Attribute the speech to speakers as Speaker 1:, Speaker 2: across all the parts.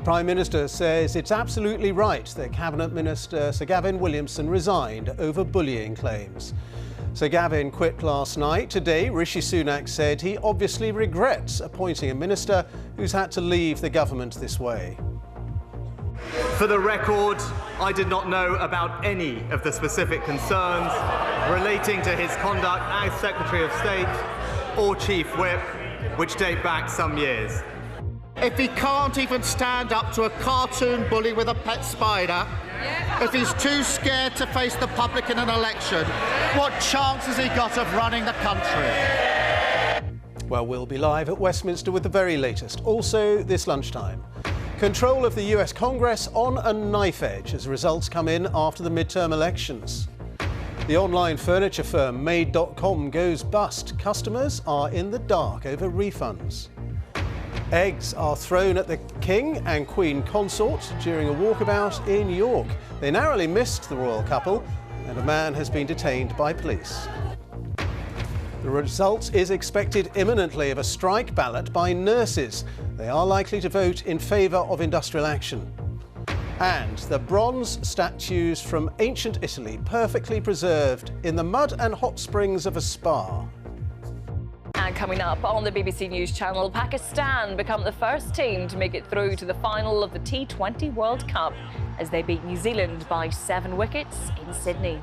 Speaker 1: Prime Minister says it's absolutely right that Cabinet Minister Sir Gavin Williamson resigned over bullying claims. Sir Gavin quit last night. Today, Rishi Sunak said he obviously regrets appointing a minister who's had to leave the government this way.
Speaker 2: For the record, I did not know about any of the specific concerns relating to his conduct as Secretary of State or Chief Whip, which date back some years.
Speaker 3: If he can't even stand up to a cartoon bully with a pet spider, if he's too scared to face the public in an election, what chance has he got of running the country?
Speaker 1: Well, we'll be live at Westminster with the very latest. Also this lunchtime, control of the US Congress on a knife edge as results come in after the midterm elections. The online furniture firm Made.com goes bust. Customers are in the dark over refunds. Eggs are thrown at the King and Queen consort during a walkabout in York. They narrowly missed the royal couple, and a man has been detained by police. The result is expected imminently of a strike ballot by nurses. They are likely to vote in favour of industrial action. And the bronze statues from ancient Italy perfectly preserved in the mud and hot springs of a spa.
Speaker 4: And coming up on the BBC News Channel, Pakistan become the first team to make it through to the final of the T20 World Cup as they beat New Zealand by 7 wickets in Sydney.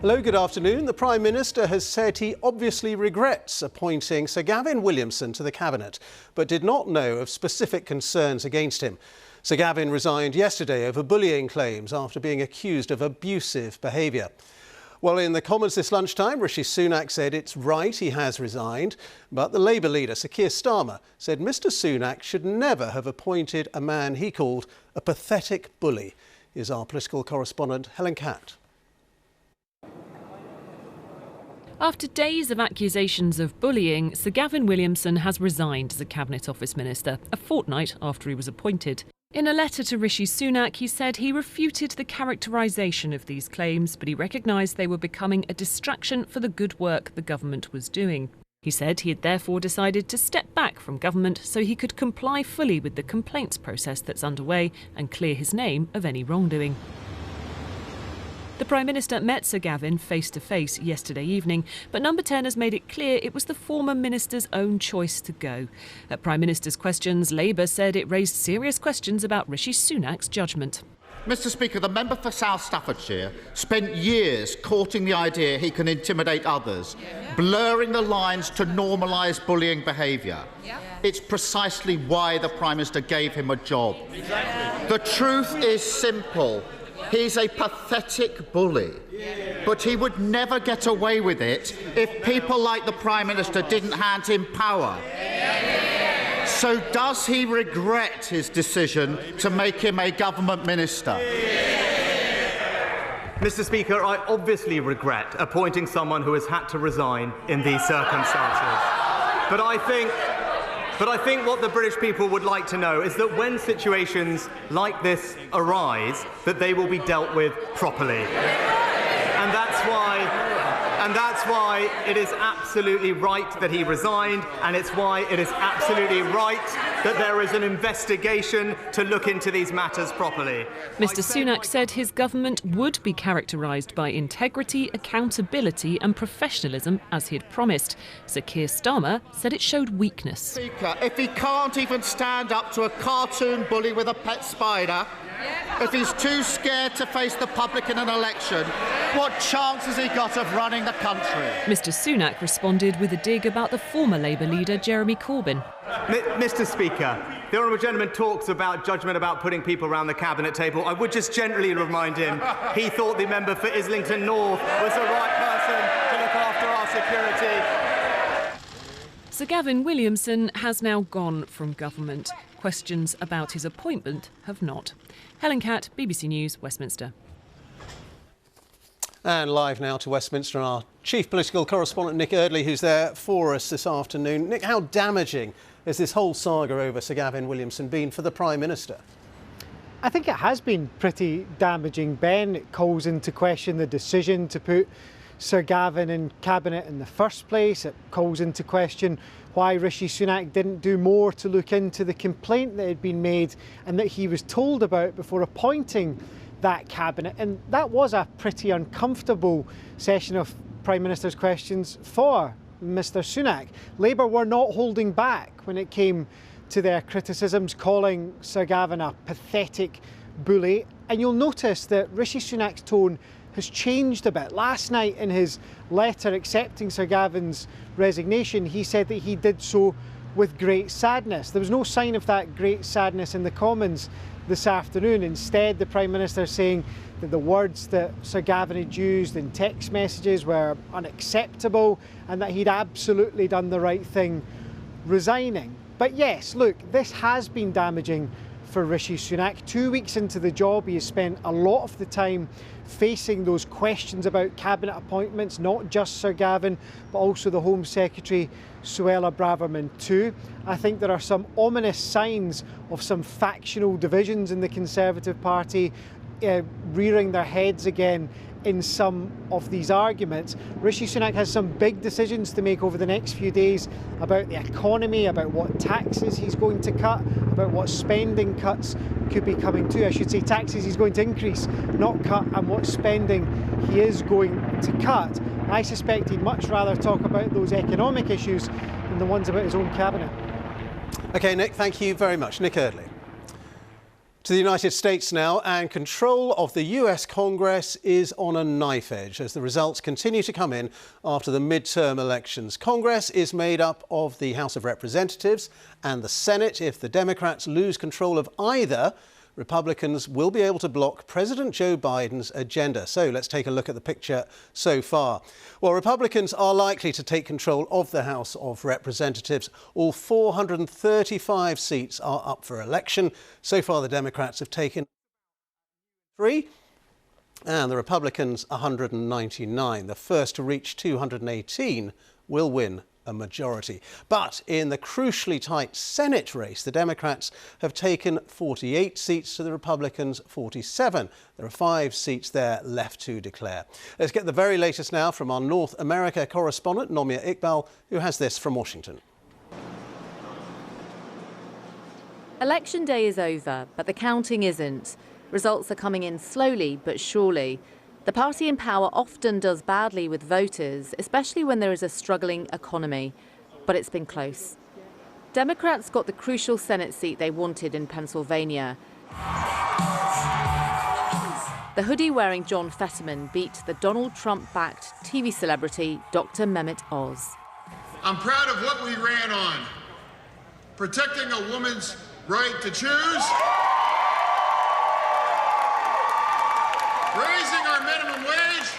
Speaker 1: Hello, good afternoon. The Prime Minister has said he obviously regrets appointing Sir Gavin Williamson to the Cabinet, but did not know of specific concerns against him. Sir Gavin resigned yesterday over bullying claims after being accused of abusive behaviour. Well, in the Commons this lunchtime, Rishi Sunak said it's right he has resigned, but the Labour leader, Sir Keir Starmer, said Mr Sunak should never have appointed a man he called a pathetic bully. Here's our political correspondent, Helen Catt.
Speaker 5: After days of accusations of bullying, Sir Gavin Williamson has resigned as a Cabinet Office Minister, a fortnight after he was appointed. In a letter to Rishi Sunak, he said he refuted the characterisation of these claims, but he recognised they were becoming a distraction for the good work the government was doing. He said he had therefore decided to step back from government so he could comply fully with the complaints process that's underway and clear his name of any wrongdoing. The Prime Minister met Sir Gavin face-to-face yesterday evening, but Number 10 has made it clear it was the former minister's own choice to go. At Prime Minister's questions, Labour said it raised serious questions about Rishi Sunak's judgment.
Speaker 3: Mr Speaker, the member for South Staffordshire spent years courting the idea he can intimidate others, blurring the lines to normalise bullying behaviour. It's precisely why the Prime Minister gave him a job. The truth is simple. He's a pathetic bully, but he would never get away with it if people like the Prime Minister didn't hand him power. So does he regret his decision to make him a government minister?
Speaker 2: Mr Speaker, I obviously regret appointing someone who has had to resign in these circumstances. But I think what the British people would like to know is that when situations like this arise, that they will be dealt with properly. And that's why it is absolutely right that he resigned, and it's why it is absolutely right that there is an investigation to look into these matters properly.
Speaker 5: Mr Sunak said his government would be characterised by integrity, accountability and professionalism, as he had promised. Sir Keir Starmer said it showed weakness.
Speaker 3: Speaker, if he can't even stand up to a cartoon bully with a pet spider, if he's too scared to face the public in an election, what chance has he got of running the country?
Speaker 5: Mr Sunak responded with a dig about the former Labour leader Jeremy Corbyn.
Speaker 2: Mr Speaker, the honourable gentleman talks about judgment about putting people around the cabinet table. I would just gently remind him he thought the member for Islington North was the right person to look after our security.
Speaker 5: Sir Gavin Williamson has now gone from government. Questions about his appointment have not. Helen Catt, BBC News, Westminster.
Speaker 1: And live now to Westminster, our chief political correspondent Nick Eardley, who's there for us this afternoon. Nick, how damaging has this whole saga over Sir Gavin Williamson been for the Prime Minister?
Speaker 6: I think it has been pretty damaging, Ben. It calls into question the decision to put Sir Gavin in Cabinet in the first place. It calls into question why Rishi Sunak didn't do more to look into the complaint that had been made and that he was told about before appointing that Cabinet. And that was a pretty uncomfortable session of Prime Minister's questions for Mr Sunak. Labour were not holding back when it came to their criticisms, calling Sir Gavin a pathetic bully. And you'll notice that Rishi Sunak's tone has changed a bit. Last night in his letter accepting Sir Gavin's resignation, he said that he did so with great sadness. There was no sign of that great sadness in the Commons this afternoon. Instead, the Prime Minister saying that the words that Sir Gavin had used in text messages were unacceptable and that he'd absolutely done the right thing resigning. But yes, look, this has been damaging for Rishi Sunak. 2 weeks into the job, he has spent a lot of the time facing those questions about cabinet appointments, not just Sir Gavin, but also the Home Secretary, Suella Braverman too. I think there are some ominous signs of some factional divisions in the Conservative Party rearing their heads again in some of these arguments. Rishi Sunak has some big decisions to make over the next few days about the economy, about what taxes he's going to cut, about what spending cuts could be coming to. I should say taxes he's going to increase, not cut, and what spending he is going to cut. I suspect he'd much rather talk about those economic issues than the ones about his own cabinet.
Speaker 1: OK, Nick, thank you very much. Nick Eardley. To the United States now, and control of the US Congress is on a knife edge as the results continue to come in after the midterm elections. Congress is made up of the House of Representatives and the Senate. If the Democrats lose control of either, Republicans will be able to block President Joe Biden's agenda. So let's take a look at the picture so far. Well, Republicans are likely to take control of the House of Representatives. All 435 seats are up for election. So far, the Democrats have taken 3 and the Republicans 199. The first to reach 218 will win a majority. But in the crucially tight Senate race, the Democrats have taken 48 seats to the Republicans' 47. There are 5 seats there left to declare. Let's get the very latest now from our North America correspondent, Nomia Iqbal, who has this from Washington.
Speaker 7: Election day is over, but the counting isn't. Results are coming in slowly but surely. The party in power often does badly with voters, especially when there is a struggling economy. But it's been close. Democrats got the crucial Senate seat they wanted in Pennsylvania. The hoodie-wearing John Fetterman beat the Donald Trump-backed TV celebrity Dr. Mehmet Oz.
Speaker 8: I'm proud of what we ran on. Protecting a woman's right to choose. Raising our minimum wage,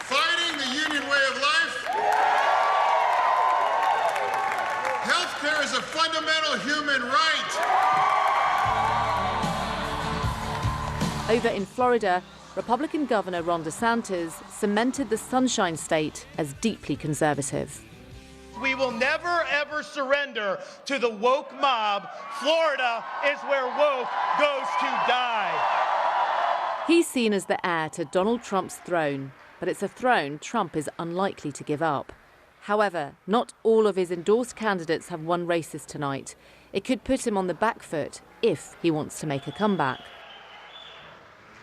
Speaker 8: fighting the union way of life. Healthcare is a fundamental human right.
Speaker 7: Over in Florida, Republican Governor Ron DeSantis cemented the Sunshine State as deeply conservative.
Speaker 9: We will never, ever surrender to the woke mob. Florida is where woke goes to die.
Speaker 7: He's seen as the heir to Donald Trump's throne, but it's a throne Trump is unlikely to give up. However, not all of his endorsed candidates have won races tonight. It could put him on the back foot if he wants to make a comeback.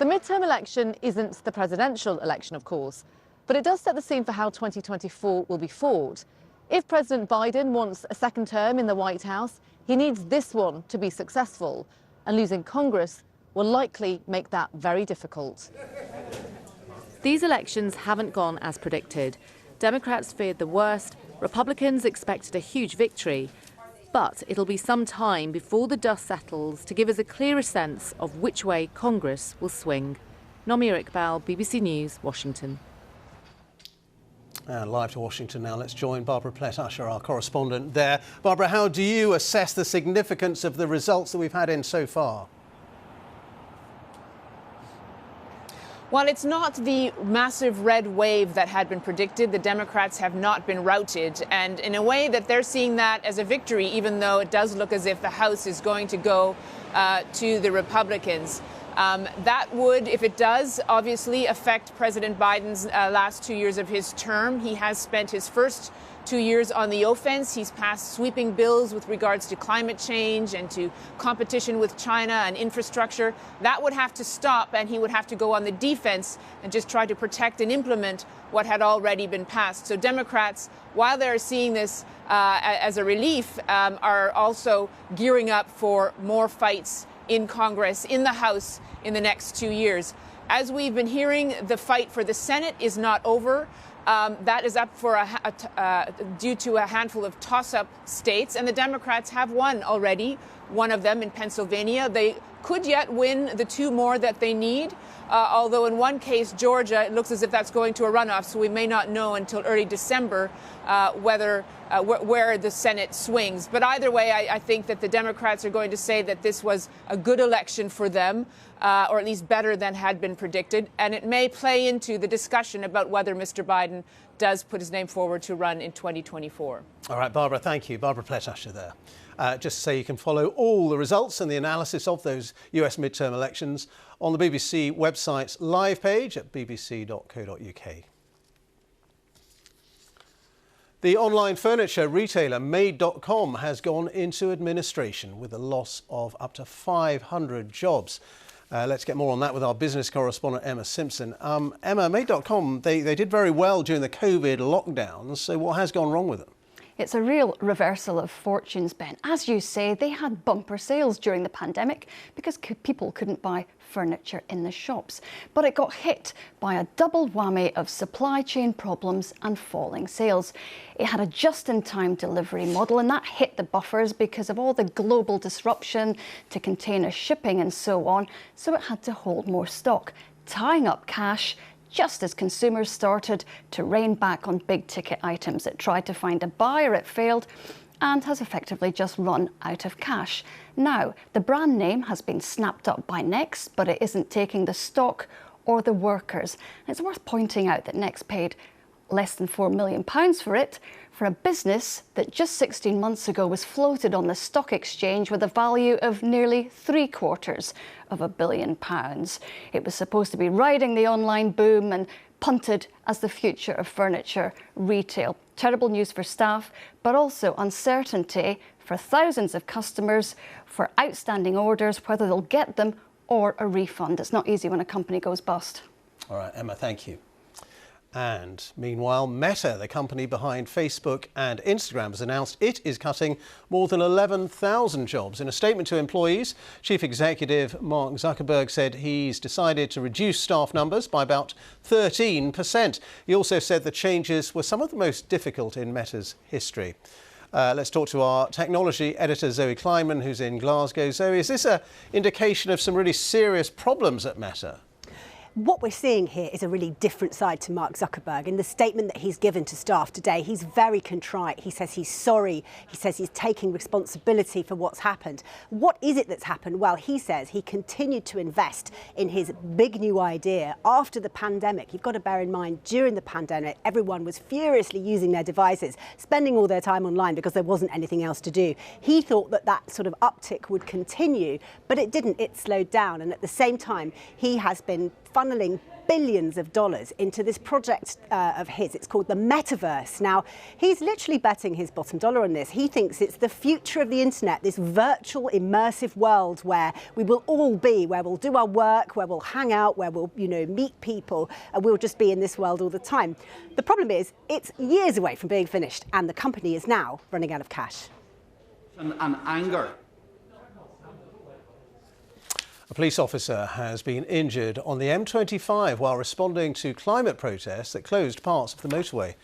Speaker 10: The midterm election isn't the presidential election, of course, but it does set the scene for how 2024 will be fought. If President Biden wants a second term in the White House, he needs this one to be successful, and losing Congress will likely make that very difficult.
Speaker 7: These elections haven't gone as predicted. Democrats feared the worst, Republicans expected a huge victory. But it'll be some time before the dust settles to give us a clearer sense of which way Congress will swing. Nomia Iqbal, BBC News, Washington.
Speaker 1: Live to Washington now. Let's join Barbara Plett-Usher, our correspondent there. Barbara, how do you assess the significance of the results that we've had in so far?
Speaker 11: While it's not the massive red wave that had been predicted, the Democrats have not been routed. And in a way that they're seeing that as a victory, even though it does look as if the House is going to go to the Republicans. That would, if it does, obviously affect President Biden's last 2 years of his term. He has spent his first 2 years on the offense. He's passed sweeping bills with regards to climate change and to competition with China and infrastructure. That would have to stop, and he would have to go on the defense and just try to protect and implement what had already been passed. So Democrats, while they're seeing this as a relief, are also gearing up for more fights in Congress, in the House, in the next 2 years. As we've been hearing, the fight for the Senate is not over. That is up for due to a handful of toss-up states, and the Democrats have won already, one of them in Pennsylvania. They could yet win the 2 more that they need, although in one case, Georgia, it looks as if that's going to a runoff, so we may not know until early December where the Senate swings. But either way, I think that the Democrats are going to say that this was a good election for them, or at least better than had been predicted. And it may play into the discussion about whether Mr. Biden does put his name forward to run in 2024.
Speaker 1: All right, Barbara, thank you. Barbara Pletasher there. Just to say you can follow all the results and the analysis of those US midterm elections on the BBC website's live page at bbc.co.uk. The online furniture retailer Made.com has gone into administration with a loss of up to 500 jobs. Let's get more on that with our business correspondent Emma Simpson. Emma, Made.com, they did very well during the COVID lockdowns, so what has gone wrong with them?
Speaker 12: It's a real reversal of fortunes, Ben. As you say, they had bumper sales during the pandemic because people couldn't buy furniture in the shops. But it got hit by a double whammy of supply chain problems and falling sales. It had a just-in-time delivery model, and that hit the buffers because of all the global disruption to container shipping and so on. So it had to hold more stock, tying up cash just as consumers started to rein back on big-ticket items. It tried to find a buyer, it failed, and has effectively just run out of cash. Now, the brand name has been snapped up by Next, but it isn't taking the stock or the workers. And it's worth pointing out that Next paid less than £4 million for it, for a business that just 16 months ago was floated on the stock exchange with a value of nearly £750 million. It was supposed to be riding the online boom and punted as the future of furniture retail. Terrible news for staff, but also uncertainty for thousands of customers for outstanding orders, whether they'll get them or a refund. It's not easy when a company goes bust.
Speaker 1: All right, Emma, thank you. And meanwhile, Meta, the company behind Facebook and Instagram, has announced it is cutting more than 11,000 jobs. In a statement to employees, Chief Executive Mark Zuckerberg said he's decided to reduce staff numbers by about 13%. He also said the changes were some of the most difficult in Meta's history. Let's talk to our technology editor, Zoe Kleinman, who's in Glasgow. Zoe, is this an indication of some really serious problems at Meta?
Speaker 13: What we're seeing here is a really different side to Mark Zuckerberg. In the statement that he's given to staff today, he's very contrite. He says he's sorry. He says he's taking responsibility for what's happened. What is it that's happened? Well, he says he continued to invest in his big new idea after the pandemic. You've got to bear in mind, during the pandemic, everyone was furiously using their devices, spending all their time online because there wasn't anything else to do. He thought that that sort of uptick would continue, but it didn't. It slowed down. And at the same time, he has been funneling billions of dollars into this project of his. It's called the Metaverse. Now, he's literally betting his bottom dollar on this. He thinks it's the future of the internet, this virtual immersive world where we will all be, where we'll do our work, where we'll hang out, where we'll, meet people, and we'll just be in this world all the time. The problem is, it's years away from being finished, and the company is now running out of cash.
Speaker 3: And anger.
Speaker 1: A police officer has been injured on the M25 while responding to climate protests that closed parts of the motorway.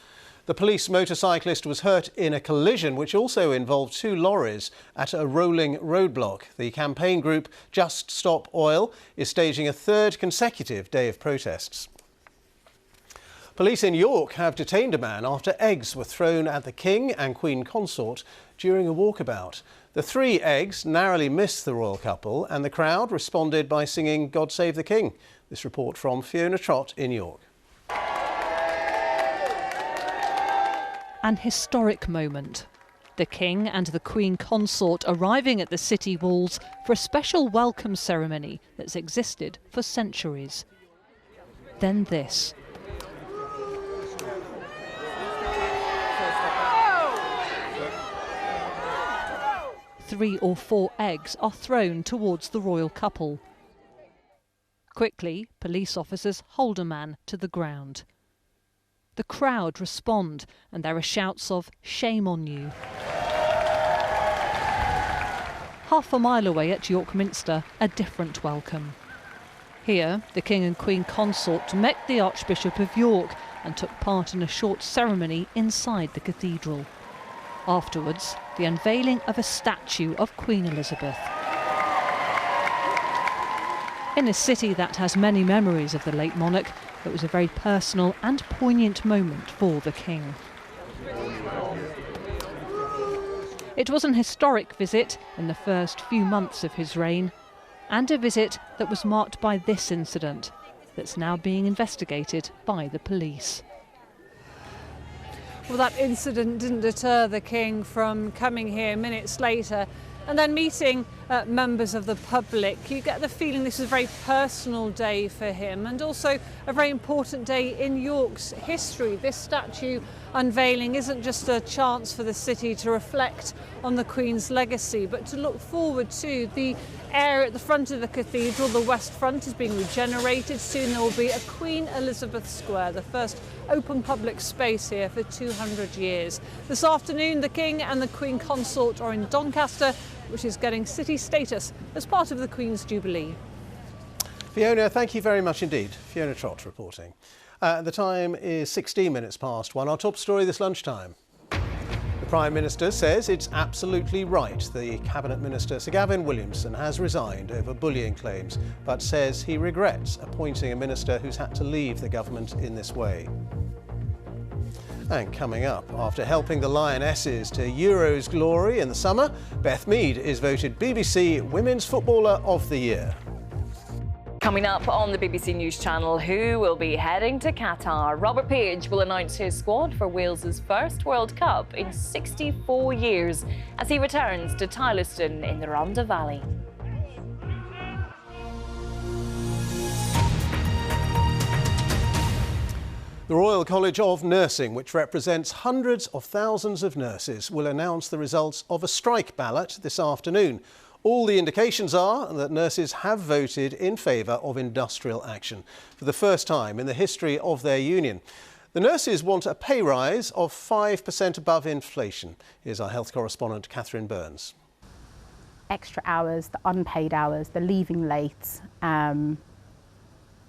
Speaker 1: The police motorcyclist was hurt in a collision which also involved 2 lorries at a rolling roadblock. The campaign group Just Stop Oil is staging a 3rd consecutive day of protests. Police in York have detained a man after eggs were thrown at the King and Queen Consort during a walkabout. The 3 eggs narrowly missed the royal couple, and the crowd responded by singing God Save the King. This report from Fiona Trott in York.
Speaker 14: An historic moment. The King and the Queen Consort arriving at the city walls for a special welcome ceremony that's existed for centuries. Then this. Three or four eggs are thrown towards the royal couple. Quickly, police officers hold a man to the ground. The crowd respond, and there are shouts of "Shame on you." Half a mile away at York Minster, a different welcome. Here, the King and Queen Consort met the Archbishop of York and took part in a short ceremony inside the cathedral. Afterwards, the unveiling of a statue of Queen Elizabeth. In a city that has many memories of the late monarch, it was a very personal and poignant moment for the King. It was an historic visit in the first few months of his reign, and a visit that was marked by this incident that's now being investigated by the police.
Speaker 15: Well, that incident didn't deter the King from coming here minutes later and then meeting members of the public. You get the feeling this is a very personal day for him, and also a very important day in York's history. This statue unveiling isn't just a chance for the city to reflect on the Queen's legacy, but to look forward to the area at the front of the cathedral. The west front is being regenerated. Soon there will be a Queen Elizabeth Square, the first open public space here for 200 years. This afternoon, the King and the Queen Consort are in Doncaster, which is getting city status as part of the Queen's Jubilee.
Speaker 1: Fiona, thank you very much indeed. Fiona Trott reporting. The time is 16 minutes past 1. Our top story this lunchtime. The Prime Minister says it's absolutely right. The Cabinet Minister, Sir Gavin Williamson, has resigned over bullying claims, but says he regrets appointing a minister who's had to leave the government in this way. And coming up, after helping the Lionesses to Euros glory in the summer, Beth Mead is voted BBC Women's Footballer of the Year.
Speaker 4: Coming up on the BBC News Channel, who will be heading to Qatar? Robert Page will announce his squad for Wales's first World Cup in 64 years as he returns to Tyluston in the Rhondda Valley.
Speaker 1: The Royal College of Nursing, which represents hundreds of thousands of nurses, will announce the results of a strike ballot this afternoon. All the indications are that nurses have voted in favour of industrial action for the first time in the history of their union. The nurses want a pay rise of 5% above inflation. Here's our health correspondent, Catherine Burns.
Speaker 16: Extra hours, the unpaid hours, the leaving late,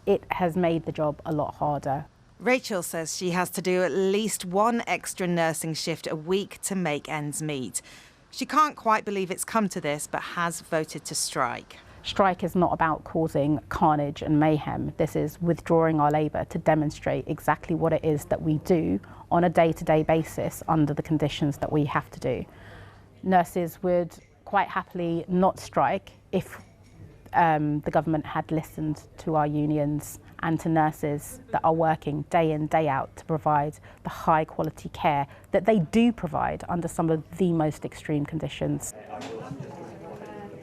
Speaker 16: it has made the job a lot harder.
Speaker 17: Rachel says she has to do at least one extra nursing shift a week to make ends meet. She can't quite believe it's come to this, but has voted to strike.
Speaker 16: Strike is not about causing carnage and mayhem. This is withdrawing our labour to demonstrate exactly what it is that we do on a day-to-day basis under the conditions that we have to do. Nurses would quite happily not strike if the government had listened to our unions and to nurses that are working day in, day out to provide the high quality care that they do provide under some of the most extreme conditions.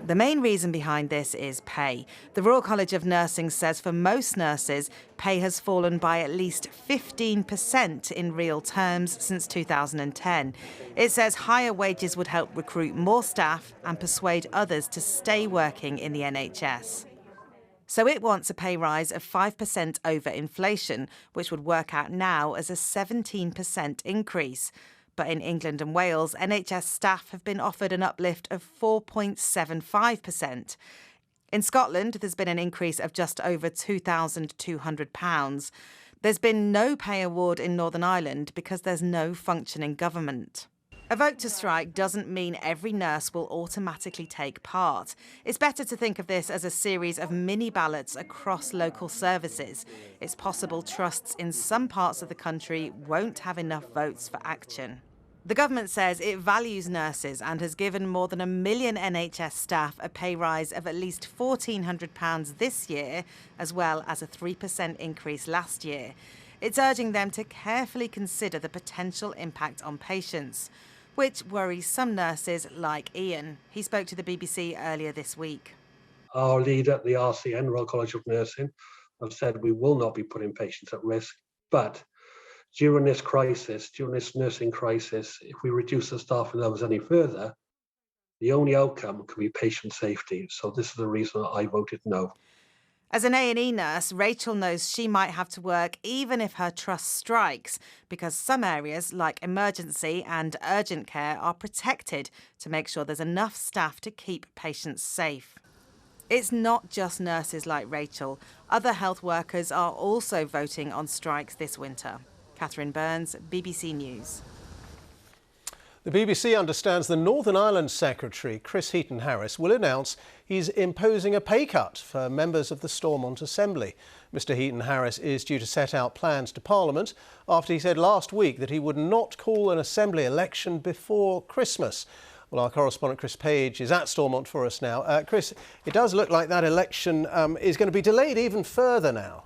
Speaker 17: The main reason behind this is pay. The Royal College of Nursing says for most nurses, pay has fallen by at least 15% in real terms since 2010. It says higher wages would help recruit more staff and persuade others to stay working in the NHS. So it wants a pay rise of 5% over inflation, which would work out now as a 17% increase. But in England and Wales, NHS staff have been offered an uplift of 4.75%. In Scotland, there's been an increase of just over £2,200. There's been no pay award in Northern Ireland because there's no functioning government. A vote to strike doesn't mean every nurse will automatically take part. It's better to think of this as a series of mini ballots across local services. It's possible trusts in some parts of the country won't have enough votes for action. The government says it values nurses and has given more than 1 million NHS staff a pay rise of at least £1,400 this year, as well as a 3% increase last year. It's urging them to carefully consider the potential impact on patients, which worries some nurses like Ian. He spoke to the BBC earlier this week.
Speaker 18: Our leader at the RCN, Royal College of Nursing, have said we will not be putting patients at risk, but during this crisis, during this nursing crisis, if we reduce the staffing levels any further, the only outcome can be patient safety. So this is the reason I voted no.
Speaker 17: As an A&E nurse, Rachel knows she might have to work even if her trust strikes, because some areas like emergency and urgent care are protected to make sure there's enough staff to keep patients safe. It's not just nurses like Rachel. Other health workers are also voting on strikes this winter. Catherine Burns, BBC News.
Speaker 1: The BBC understands the Northern Ireland Secretary, Chris Heaton-Harris, will announce he's imposing a pay cut for members of the Stormont Assembly. Mr Heaton-Harris is due to set out plans to Parliament after he said last week that he would not call an Assembly election before Christmas. Well, our correspondent Chris Page is at Stormont for us now. Chris, it does look like that election is going to be delayed even further now.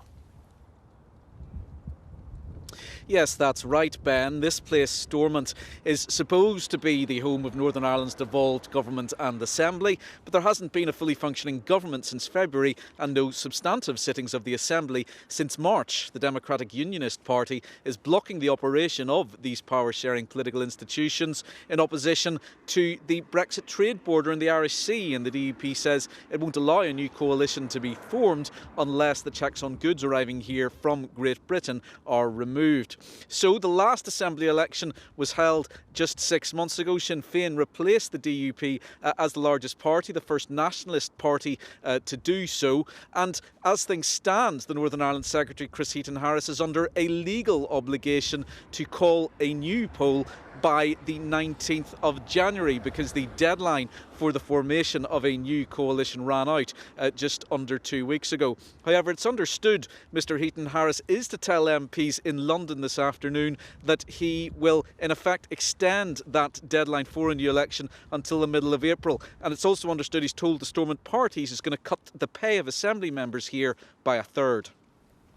Speaker 19: Yes, that's right, Ben. This place, Stormont, is supposed to be the home of Northern Ireland's devolved government and assembly, but there hasn't been a fully functioning government since February and no substantive sittings of the assembly since March. The Democratic Unionist Party is blocking the operation of these power-sharing political institutions in opposition to the Brexit trade border in the Irish Sea, and the DUP says it won't allow a new coalition to be formed unless the checks on goods arriving here from Great Britain are removed. So the last Assembly election was held just 6 months ago. Sinn Féin replaced the DUP as the largest party, the first nationalist party to do so. And as things stand, the Northern Ireland Secretary Chris Heaton-Harris is under a legal obligation to call a new poll by the 19th of January because the deadline for the formation of a new coalition ran out just under 2 weeks ago. However, it's understood Mr Heaton-Harris is to tell MPs in London this afternoon that he will in effect extend that deadline for a new election until the middle of April. And it's also understood he's told the Stormont parties he's going to cut the pay of Assembly members here by a third.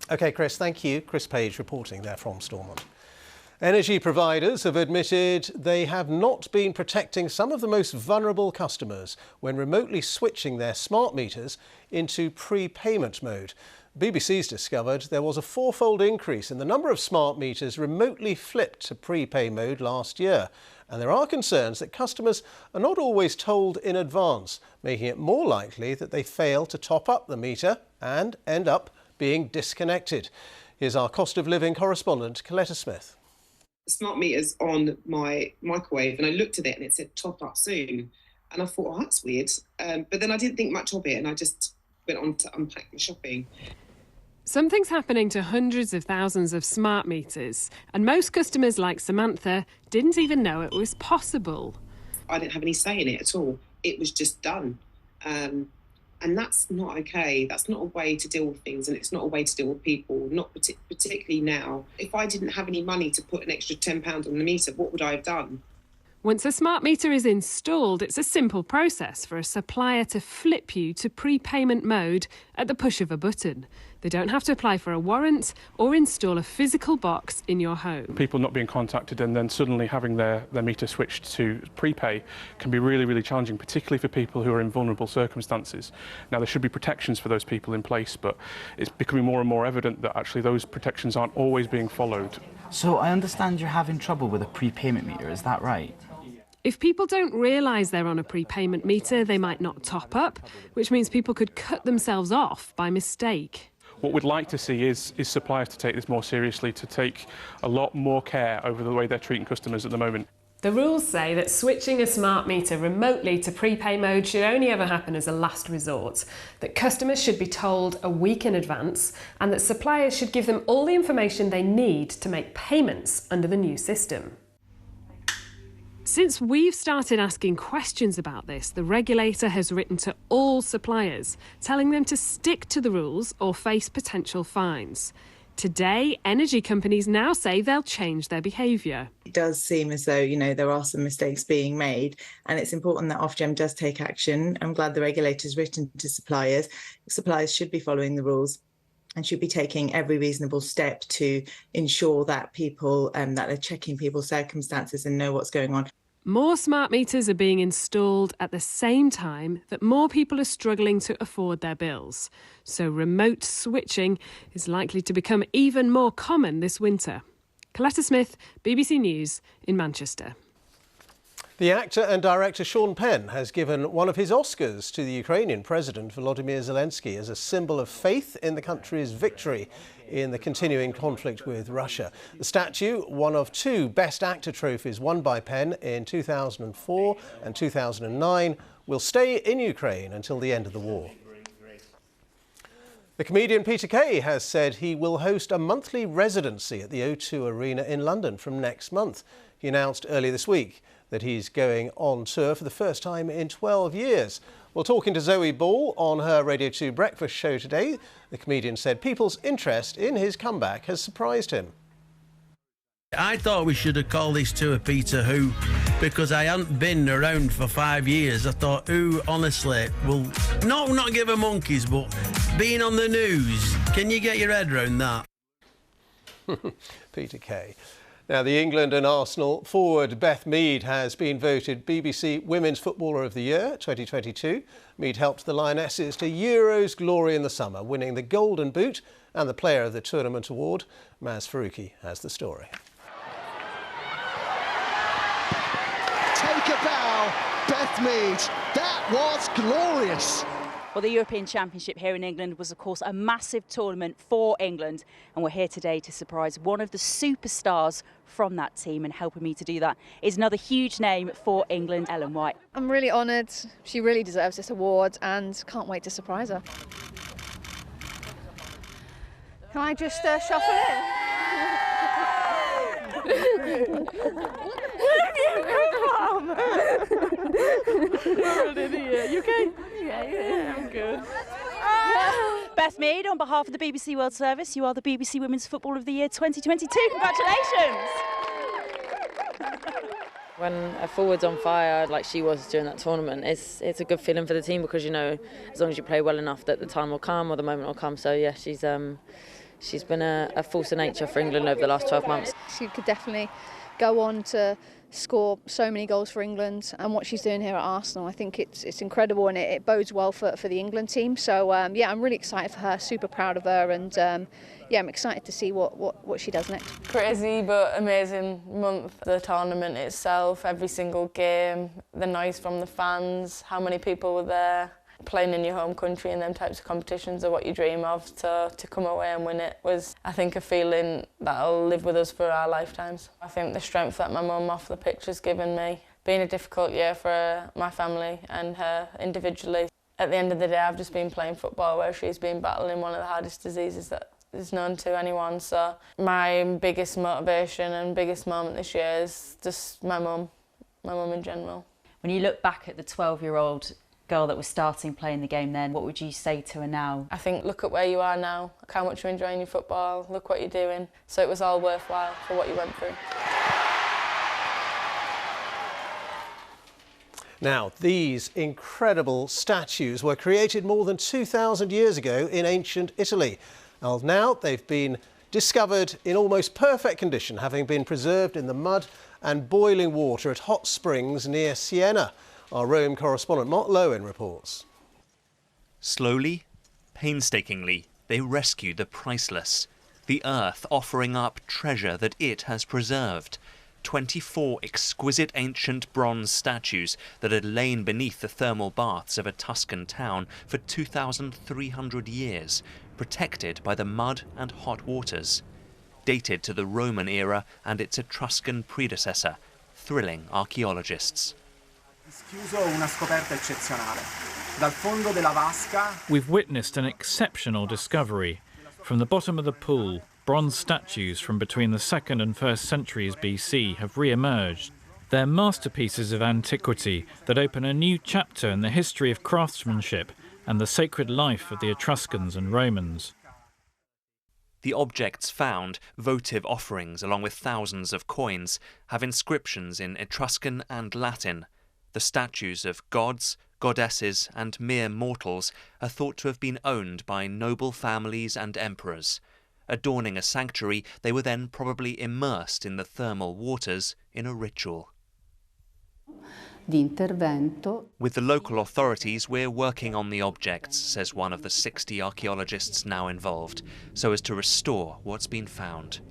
Speaker 1: OK, Chris, thank you. Chris Page reporting there from Stormont. Energy providers have admitted they have not been protecting some of the most vulnerable customers when remotely switching their smart meters into prepayment mode. BBC's discovered there was a fourfold increase in the number of smart meters remotely flipped to prepay mode last year. And there are concerns that customers are not always told in advance, making it more likely that they fail to top up the meter and end up being disconnected. Here's our cost of living correspondent, Coletta Smith.
Speaker 20: Smart meters on my microwave and I looked at it and it said top up soon and I thought, oh, that's weird, but then I didn't think much of it and I just went on to unpack my shopping.
Speaker 21: Something's happening to hundreds of thousands of smart meters and most customers like Samantha didn't even know it was possible.
Speaker 20: I didn't have any say in it at all. It was just done. And that's not okay. That's not a way to deal with things, and it's not a way to deal with people, not particularly now. If I didn't have any money to put an extra £10 on the meter, what would I have done?
Speaker 21: Once a smart meter is installed, it's a simple process for a supplier to flip you to prepayment mode at the push of a button. They don't have to apply for a warrant or install a physical box in your home.
Speaker 22: People not being contacted and then suddenly having their meter switched to prepay can be really, really challenging, particularly for people who are in vulnerable circumstances. Now, there should be protections for those people in place, but it's becoming more and more evident that actually those protections aren't always being followed.
Speaker 23: So I understand you're having trouble with a prepayment meter, is that right?
Speaker 21: If people don't realise they're on a prepayment meter, they might not top up, which means people could cut themselves off by mistake.
Speaker 22: What we'd like to see is suppliers to take this more seriously, to take a lot more care over the way they're treating customers at the moment.
Speaker 21: The rules say that switching a smart meter remotely to prepay mode should only ever happen as a last resort, that customers should be told a week in advance, and that suppliers should give them all the information they need to make payments under the new system. Since we've started asking questions about this, the regulator has written to all suppliers, telling them to stick to the rules or face potential fines. Today, energy companies now say they'll change their behaviour.
Speaker 2: It does seem as though, there are some mistakes being made, and it's important that Ofgem does take action. I'm glad the regulator's written to suppliers. Suppliers should be following the rules and should be taking every reasonable step to ensure that people, that they're checking people's circumstances and know what's going on.
Speaker 21: More smart meters are being installed at the same time that more people are struggling to afford their bills. So remote switching is likely to become even more common this winter. Coletta Smith, BBC News in Manchester.
Speaker 1: The actor and director Sean Penn has given one of his Oscars to the Ukrainian President Volodymyr Zelensky as a symbol of faith in the country's victory in the continuing conflict with Russia. The statue, one of two Best Actor trophies won by Penn in 2004 and 2009, will stay in Ukraine until the end of the war. The comedian Peter Kay has said he will host a monthly residency at the O2 Arena in London from next month. He announced earlier this week that he's going on tour for the first time in 12 years. Well, talking to Zoe Ball on her Radio 2 breakfast show today, the comedian said people's interest in his comeback has surprised him.
Speaker 5: I thought we should have called this tour Peter Who, because I hadn't been around for 5 years. I thought, who honestly will not give a monkeys, but being on the news, can you get your head around that?
Speaker 1: Peter Kay. Now, the England and Arsenal forward Beth Mead has been voted BBC Women's Footballer of the Year 2022. Mead helped the Lionesses to Euros glory in the summer, winning the Golden Boot and the Player of the Tournament award. Maz Faruqi has the story.
Speaker 6: Take a bow, Beth Mead. That was glorious.
Speaker 24: Well, the European Championship here in England was, of course, a massive tournament for England. And we're here today to surprise one of the superstars from that team. And helping me to do that is another huge name for England, Ellen White.
Speaker 25: I'm really honoured. She really deserves this award and can't wait to surprise her. Can I just shuffle in?
Speaker 24: You okay? Yeah, I'm good. Beth Mead, on behalf of the BBC World Service, you are the BBC Women's Footballer of the Year 2022. Congratulations!
Speaker 26: When a forward's on fire, like she was during that tournament, it's a good feeling for the team because, as long as you play well enough that the time will come or the moment will come. So, yeah, she's been a force of nature for England over the last 12 months.
Speaker 25: She could definitely go on to score so many goals for England, and what she's doing here at Arsenal, I think it's incredible, and it bodes well for the England team. So yeah, I'm really excited for her, super proud of her, and yeah, I'm excited to see what she does next.
Speaker 27: Crazy but amazing month. The tournament itself, every single game, the noise from the fans, how many people were there. Playing in your home country and them types of competitions are what you dream of. To come away and win it was, I think, a feeling that'll live with us for our lifetimes. I think the strength that my mum off the pitch has given me, been a difficult year for my family and her individually. At the end of the day, I've just been playing football where she's been battling one of the hardest diseases that is known to anyone. So my biggest motivation and biggest moment this year is just my mum in general.
Speaker 24: When you look back at the 12-year-old girl that was starting playing the game then, what would you say to her now?
Speaker 27: I think, look at where you are now, look how much you're enjoying your football, look what you're doing. So it was all worthwhile for what you went through.
Speaker 1: Now, these incredible statues were created more than 2,000 years ago in ancient Italy. Well, now they've been discovered in almost perfect condition, having been preserved in the mud and boiling water at hot springs near Siena. Our Rome correspondent Mark Lowen reports.
Speaker 28: Slowly, painstakingly, they rescue the priceless, the earth offering up treasure that it has preserved. 24 exquisite ancient bronze statues that had lain beneath the thermal baths of a Tuscan town for 2,300 years, protected by the mud and hot waters. Dated to the Roman era and its Etruscan predecessor, thrilling archaeologists.
Speaker 29: We've witnessed an exceptional discovery. From the bottom of the pool, bronze statues from between the 2nd and 1st centuries BC have re-emerged. They're masterpieces of antiquity that open a new chapter in the history of craftsmanship and the sacred life of the Etruscans and Romans.
Speaker 28: The objects found, votive offerings along with thousands of coins, have inscriptions in Etruscan and Latin. The statues of gods, goddesses and mere mortals are thought to have been owned by noble families and emperors. Adorning a sanctuary, they were then probably immersed in the thermal waters in a ritual. With the local authorities, we're working on the objects, says one of the 60 archaeologists now involved, so as to restore what's been found.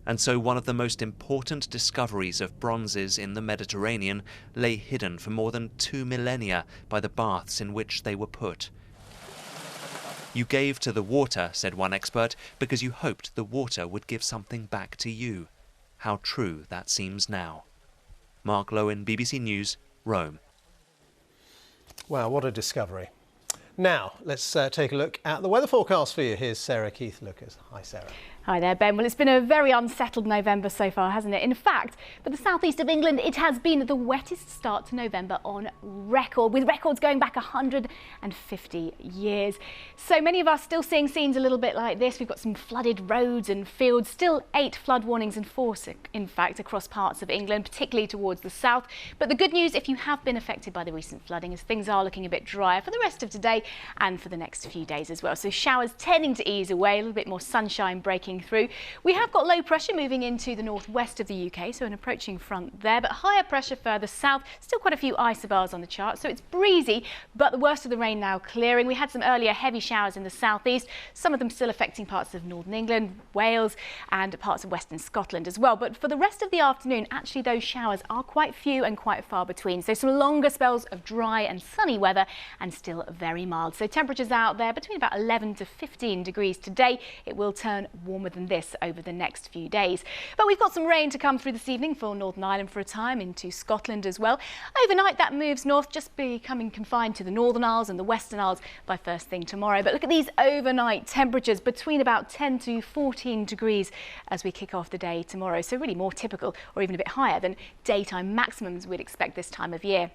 Speaker 28: And so one of the most important discoveries of bronzes in the Mediterranean lay hidden for more than 2 millennia by the baths in which they were put. You gave to the water, said one expert, because you hoped the water would give something back to you. How true that seems now. Mark Lowen, BBC News, Rome.
Speaker 1: Wow, what a discovery. Now, let's take a look at the weather forecast for you. Here's Sarah Keith-Lucas. Hi, Sarah.
Speaker 3: Hi there, Ben. Well, it's been a very unsettled November so far, hasn't it? In fact, for the southeast of England, it has been the wettest start to November on record, with records going back 150 years. So many of us still seeing scenes a little bit like this. We've got some flooded roads and fields, still 8 flood warnings in force, in fact, across parts of England, particularly towards the south. But the good news, if you have been affected by the recent flooding, is things are looking a bit drier for the rest of today and for the next few days as well. So showers tending to ease away, a little bit more sunshine breaking through. We have got low pressure moving into the northwest of the UK, so an approaching front there, but higher pressure further south. Still quite a few isobars on the chart, so it's breezy, but the worst of the rain now clearing. We had some earlier heavy showers in the southeast, some of them still affecting parts of northern England, Wales and parts of western Scotland as well. But for the rest of the afternoon, actually those showers are quite few and quite far between. So some longer spells of dry and sunny weather and still very mild. So temperatures out there between about 11 to 15 degrees today. It will turn warmer than this over the next few days. But we've got some rain to come through this evening for Northern Ireland for a time, into Scotland as well. Overnight that moves north, just becoming confined to the Northern Isles and the Western Isles by first thing tomorrow. But look at these overnight temperatures between about 10 to 14 degrees as we kick off the day tomorrow. So really more typical or even a bit higher than daytime maximums we'd expect this time of year.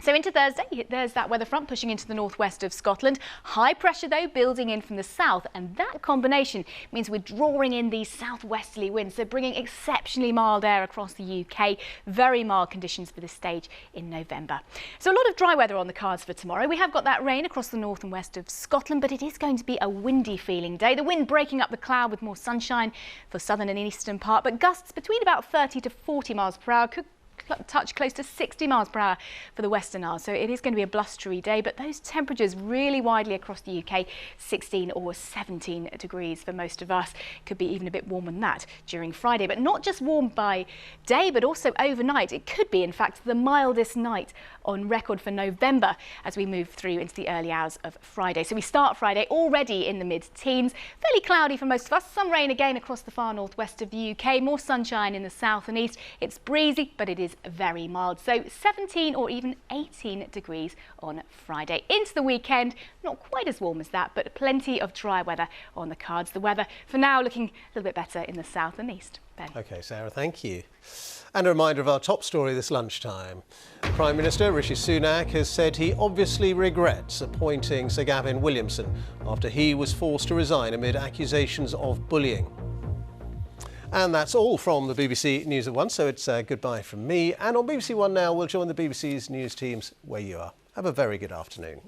Speaker 3: So into Thursday, there's that weather front pushing into the northwest of Scotland. High pressure, though, building in from the south, and that combination means we're drawing in these southwesterly winds, so bringing exceptionally mild air across the UK. Very mild conditions for this stage in November. So a lot of dry weather on the cards for tomorrow. We have got that rain across the north and west of Scotland, but it is going to be a windy feeling day. The wind breaking up the cloud with more sunshine for southern and eastern part, but gusts between about 30 to 40 miles per hour could touch close to 60 miles per hour for the Western Isles. So it is going to be a blustery day, but those temperatures really widely across the UK, 16 or 17 degrees for most of us. Could be even a bit warmer than that during Friday, but not just warm by day, but also overnight. It could be, in fact, the mildest night on record for November as we move through into the early hours of Friday. So we start Friday already in the mid-teens, fairly cloudy for most of us. Some rain again across the far northwest of the UK, more sunshine in the south and east. It's breezy, but it is very mild, so 17 or even 18 degrees on Friday. Into the weekend, not quite as warm as that, but plenty of dry weather on the cards. The weather for now looking a little bit better in the south and east. Ben.
Speaker 1: OK, Sarah, thank you. And a reminder of our top story this lunchtime. Prime Minister Rishi Sunak has said he obviously regrets appointing Sir Gavin Williamson after he was forced to resign amid accusations of bullying. And that's all from the BBC News at Once, so it's goodbye from me. And on BBC One Now, we'll join the BBC's news teams where you are. Have a very good afternoon.